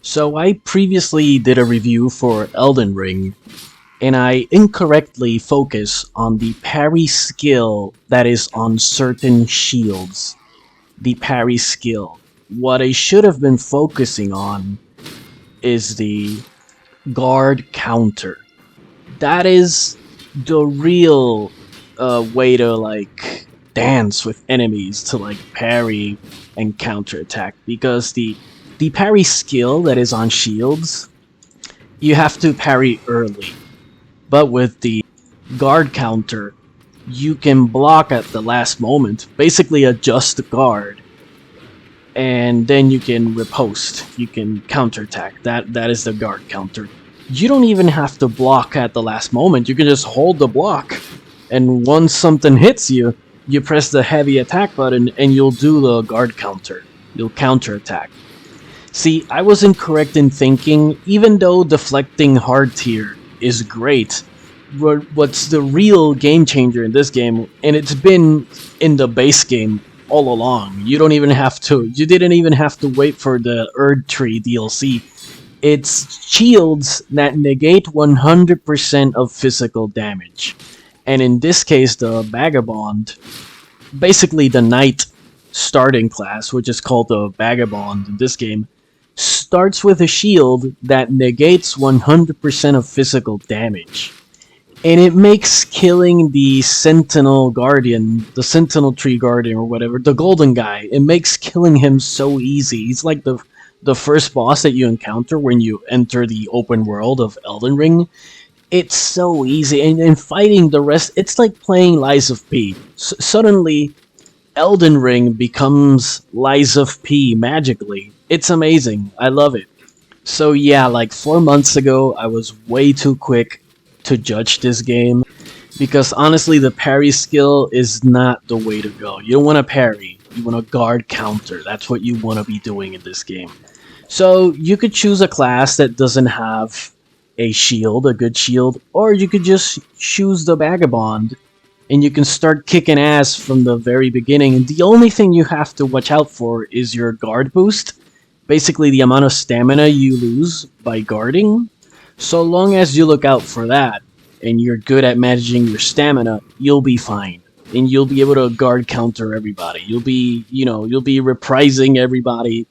So I previously did a review for Elden Ring, and I incorrectly focused on the parry skill that is on certain shields. The parry skill. What I should have been focusing on is the guard counter. That is the real way to dance with enemies to parry and counterattack, because the parry skill that is on shields, you have to parry early. But with the guard counter, you can block at the last moment, basically adjust the guard, and then you can riposte, you can counterattack. That is the guard counter. You don't even have to block at the last moment, you can just hold the block, and once something hits you, you press the heavy attack button and you'll do the guard counter. You'll counterattack. See, I was incorrect in thinking, even though deflecting hard tier is great, what's the real game changer in this game, and it's been in the base game all along, you didn't even have to wait for the Erd Tree DLC. It's shields that negate 100% of physical damage. And in this case, the Vagabond, basically the knight starting class, which is called the Vagabond in this game, starts with a shield that negates 100% of physical damage. And it makes killing the Sentinel Guardian, the Sentinel Tree Guardian or whatever, the golden guy, it makes killing him so easy. He's like the first boss that you encounter when you enter the open world of Elden Ring. It's so easy, and fighting the rest, it's like playing Lies of P. Suddenly, Elden Ring becomes Lies of P magically. It's amazing. I love it. So yeah, like 4 months ago, I was way too quick to judge this game, because honestly, the parry skill is not the way to go. You don't want to parry, you want to guard counter. That's what you want to be doing in this game. So you could choose a class that doesn't have a shield, a good shield, or you could just choose the Vagabond and you can start kicking ass from the very beginning. And the only thing you have to watch out for is your guard boost, basically the amount of stamina you lose by guarding. So long as you look out for that and you're good at managing your stamina, you'll be fine. And you'll be able to guard counter everybody. You'll be reprising everybody.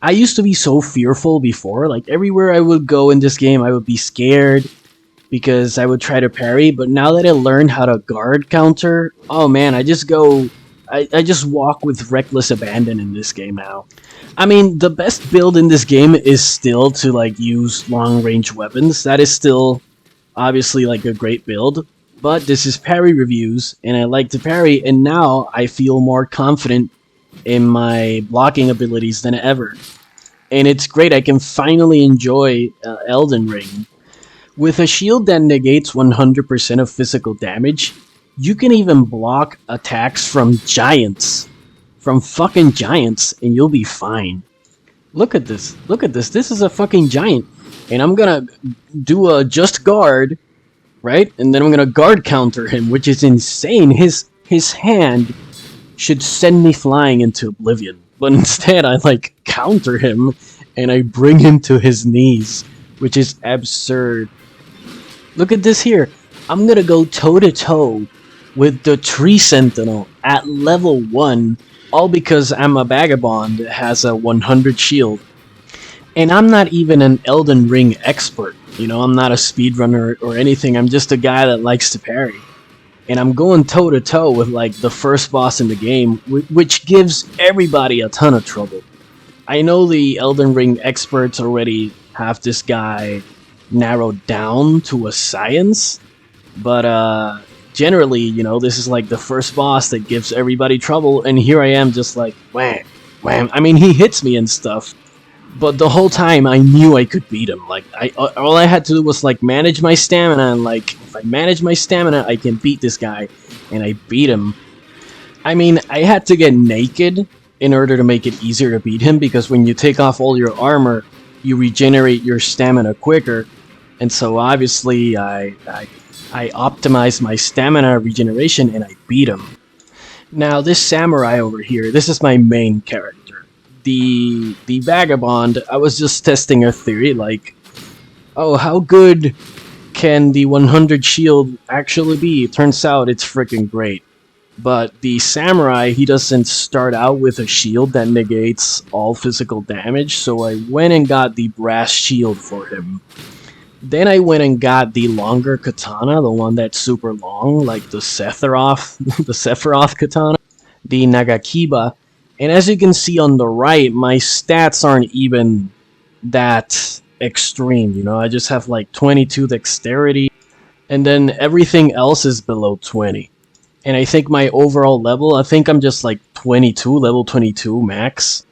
I used to be so fearful before, like everywhere I would go in this game I would be scared because I would try to parry, but now that I learned how to guard counter, oh man, I just walk with reckless abandon in this game now. I mean, the best build in this game is still to use long range weapons. That is still obviously a great build, but this is parry reviews and I like to parry, and now I feel more confident in my blocking abilities than ever. And it's great, I can finally enjoy Elden Ring. With a shield that negates 100% of physical damage, you can even block attacks from giants. From fucking giants, and you'll be fine. Look at this, this is a fucking giant. And I'm gonna do a just guard, right? And then I'm gonna guard counter him, which is insane. His hand should send me flying into oblivion, but instead I counter him and I bring him to his knees, which is absurd. Look at this here. I'm gonna go toe to toe with the Tree Sentinel at level 1, all because I'm a Vagabond that has a 100 shield. And I'm not even an Elden Ring expert, I'm not a speedrunner or anything, I'm just a guy that likes to parry. And I'm going toe to toe with the first boss in the game, which gives everybody a ton of trouble. I know the Elden Ring experts already have this guy narrowed down to a science, but generally, this is the first boss that gives everybody trouble, and here I am just wham, wham. I mean, he hits me and stuff, but the whole time I knew I could beat him. All I had to do was manage my stamina, and if I manage my stamina, I can beat this guy, and I beat him. I mean, I had to get naked in order to make it easier to beat him, because when you take off all your armor, you regenerate your stamina quicker, and so obviously I optimized my stamina regeneration and I beat him. Now this samurai over here, this is my main character. the Vagabond, I was just testing a theory like, oh, how good can the 100 shield actually be? Turns out it's freaking great. But the Samurai, he doesn't start out with a shield that negates all physical damage, so I went and got the brass shield for him. Then I went and got the longer katana, the one that's super long, like the Sephiroth, the Sephiroth katana, the Nagakiba. And as you can see on the right, my stats aren't even that extreme, you know? I just have like 22 dexterity, and then everything else is below 20. And I think my overall level, I think I'm just like 22, level 22 max.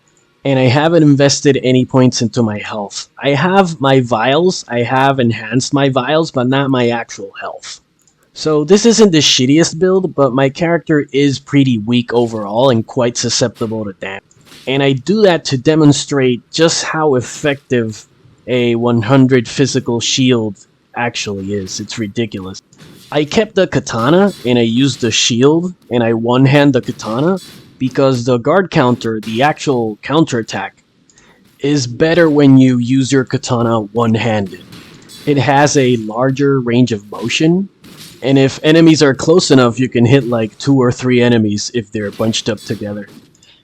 And I haven't invested any points into my health. I have my vials, I have enhanced my vials, but not my actual health. So this isn't the shittiest build, but my character is pretty weak overall and quite susceptible to damage. And I do that to demonstrate just how effective a 100 physical shield actually is. It's ridiculous. I kept the katana and I used the shield and I one-hand the katana because the guard counter, the actual counterattack, is better when you use your katana one-handed. It has a larger range of motion, and if enemies are close enough, you can hit like 2 or 3 enemies if they're bunched up together.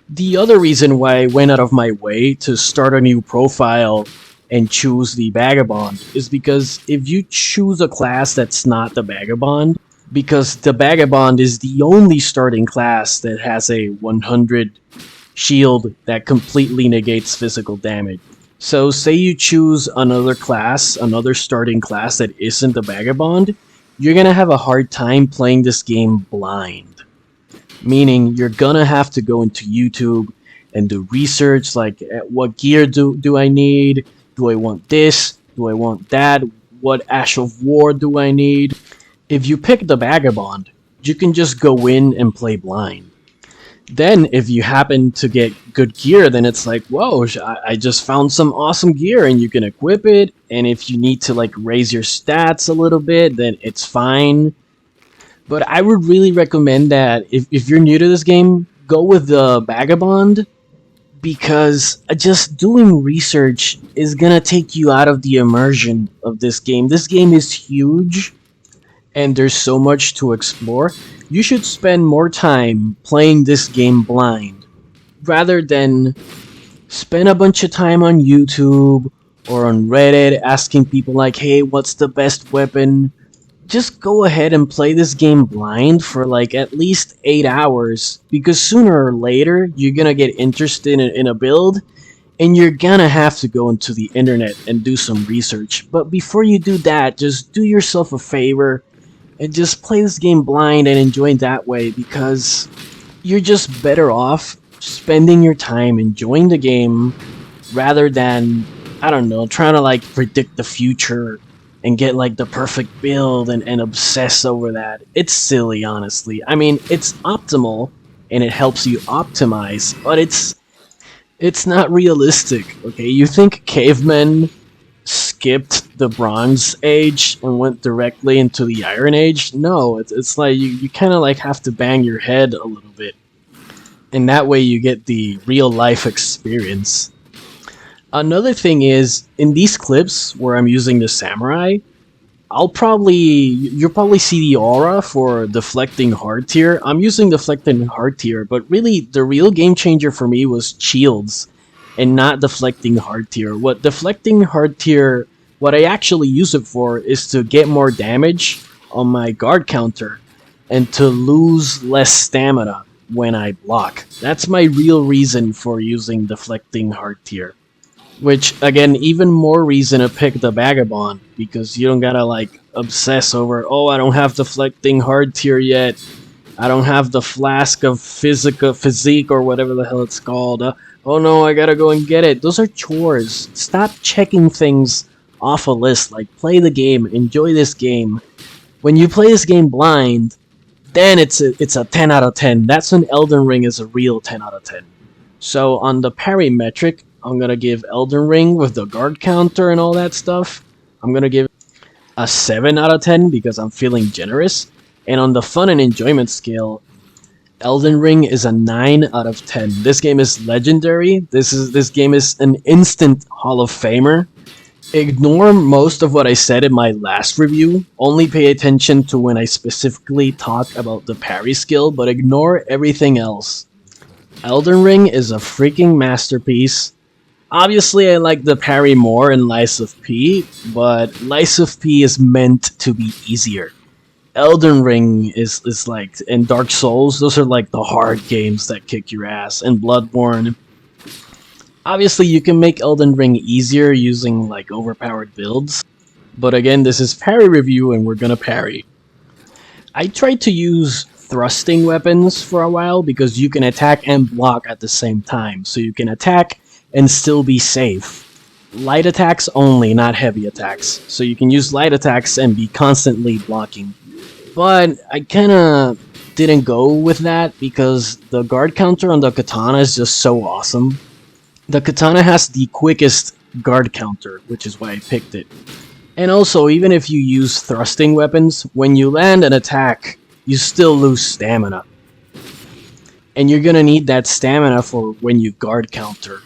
The other reason why I went out of my way to start a new profile and choose the Vagabond is because if you choose a class that's not the Vagabond, because the Vagabond is the only starting class that has a 100 shield that completely negates physical damage. So say you choose another class, another starting class that isn't the Vagabond, you're gonna have a hard time playing this game blind. Meaning you're gonna have to go into YouTube and do research like what gear do I need? Do I want this? Do I want that? What Ash of War do I need? If you pick the Vagabond, you can just go in and play blind. Then if you happen to get good gear, then it's like, whoa, I just found some awesome gear and you can equip it. And if you need to like raise your stats a little bit, then it's fine. But I would really recommend that if you're new to this game, go with the Vagabond, because just doing research is gonna take you out of the immersion of this game. This game is huge, and there's so much to explore. You should spend more time playing this game blind, rather than spend a bunch of time on YouTube or on Reddit asking people like, hey, what's the best weapon? Just go ahead and play this game blind for like at least 8 hours, because sooner or later you're gonna get interested in a build and you're gonna have to go into the internet and do some research. But before you do that, just do yourself a favor and just play this game blind and enjoy it that way, because you're just better off spending your time enjoying the game rather than, I don't know, trying to like predict the future and get like the perfect build and obsess over that. It's silly, honestly. I mean, it's optimal and it helps you optimize, but it's not realistic, okay? You think cavemen skipped the Bronze Age and went directly into the Iron Age? No, it's like you kind of like have to bang your head a little bit. And that way you get the real life experience. Another thing is, in these clips where I'm using the Samurai, you'll probably see the aura for deflecting hard tier. I'm using deflecting hard tier, but really the real game changer for me was shields and not deflecting hard tier. What deflecting hard tier, what I actually use it for is to get more damage on my guard counter and to lose less stamina when I block. That's my real reason for using deflecting hard tier. Which, again, even more reason to pick the Vagabond, because you don't gotta, like, obsess over, oh, I don't have deflecting hard tier yet, I don't have the flask of physique, or whatever the hell it's called, oh no, I gotta go and get it. Those are chores. Stop checking things off a list, like, play the game, enjoy this game. When you play this game blind, then it's a 10 out of 10. That's when Elden Ring is a real 10 out of 10. So, on the parry metric, I'm gonna give Elden Ring with the guard counter and all that stuff, I'm gonna give a 7 out of 10 because I'm feeling generous. And on the fun and enjoyment scale, Elden Ring is a 9 out of 10. This game is legendary. This game is an instant Hall of Famer. Ignore most of what I said in my last review. Only pay attention to when I specifically talk about the parry skill, but ignore everything else. Elden Ring is a freaking masterpiece. Obviously, I like the parry more in Lies of P, but Lies of P is meant to be easier. Elden Ring is like, and Dark Souls, those are like the hard games that kick your ass, and Bloodborne. Obviously, you can make Elden Ring easier using like overpowered builds, but again, this is parry review and we're gonna parry. I tried to use thrusting weapons for a while because you can attack and block at the same time, so you can attack and still be safe. Light attacks only, not heavy attacks, so you can use light attacks and be constantly blocking. But I kinda didn't go with that because the guard counter on the katana is just so awesome. The katana has the quickest guard counter, which is why I picked it. And also, even if you use thrusting weapons, when you land an attack, you still lose stamina. And you're gonna need that stamina for when you guard counter.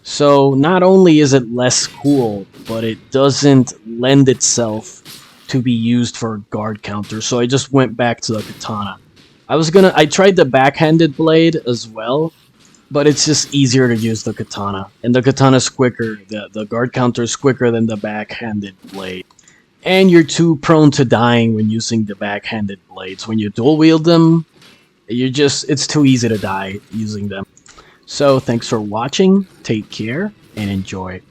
So not only is it less cool, but it doesn't lend itself to be used for guard counter, so I just went back to the katana. I tried the backhanded blade as well, but it's just easier to use the katana. And the katana's quicker, the guard counter is quicker than the backhanded blade. And you're too prone to dying when using the backhanded blades. When you dual wield them, it's too easy to die using them. So thanks for watching, take care, and enjoy.